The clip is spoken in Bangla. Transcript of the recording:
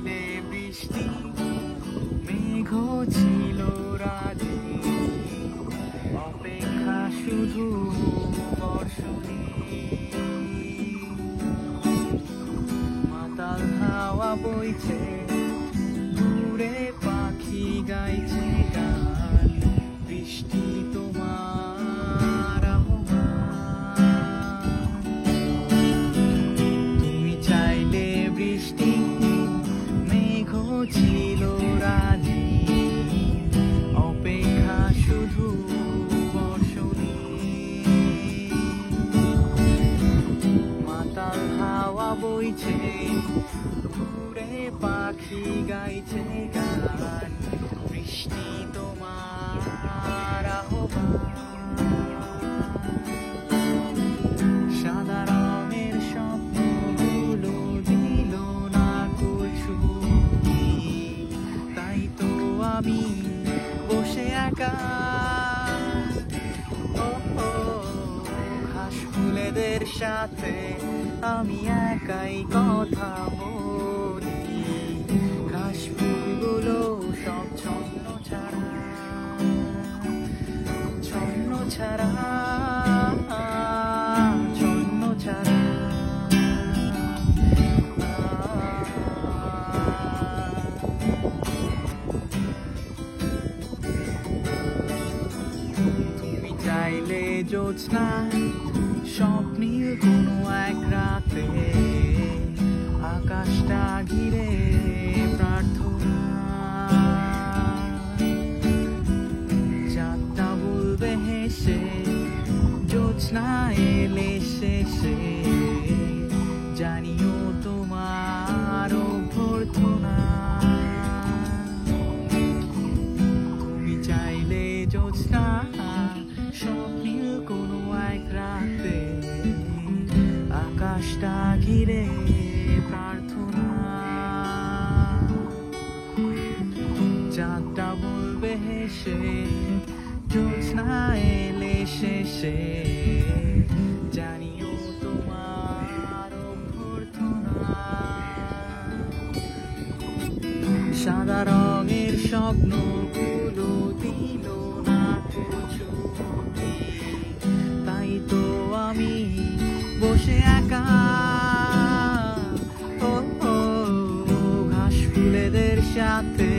চাইলে বৃষ্টি, মেঘ ছিল রাজি, অপেক্ষা শুধু বর্ষণে। মাতাল হাওয়া বইছে, দূরে পাখি গাইছে গান, বৃষ্টি তোমার আহ্বান। তুমি চাইলে বৃষ্টি, মেঘ ছিল রাজি, অপেক্ষা শুধু বর্ষণে। মাতাল হাওয়া বইছে, দূরে পাখি গাইছে গান, বৃষ্টি তোমার আহ্বান। সাদা রঙের স্বপ্নগুলো দিল না কুছুকি, তাই তো আমি বসে একা। ও ও, ঘাস ফুলেদের সাথে আমি একাই কথা বলি, ঘাস ফুলগুলো সব ছন্ন ছাড়া, ছন্ন ছাড়া, ছন্ন ছাড়া। তুমি চাইলে জ্যোৎস্না, স্বপ্নীল কোনো এক রাতে, আকাশটা ঘিরে প্রার্থনা। চাঁদটা বলবে হেসে, জ্যোৎস্না এলে শেষে, জানিও তোমার অভ্যর্থনা। তুমি চাইলে জ্যোৎস্না, স্বপ্নীল কোনো এক রাতে, আকাশটা ঘিরে প্রার্থনা। চাঁদটা বলবে হেসে, জ্যোৎস্না এলে শেষে, জানিও তোমার অভ্যর্থনা। সাদা রঙের স্বপ্নগুলো দিল না কুছুকি, তাই তো আমি বসে একা। ও ও, ঘাস ফুলেদের সাথে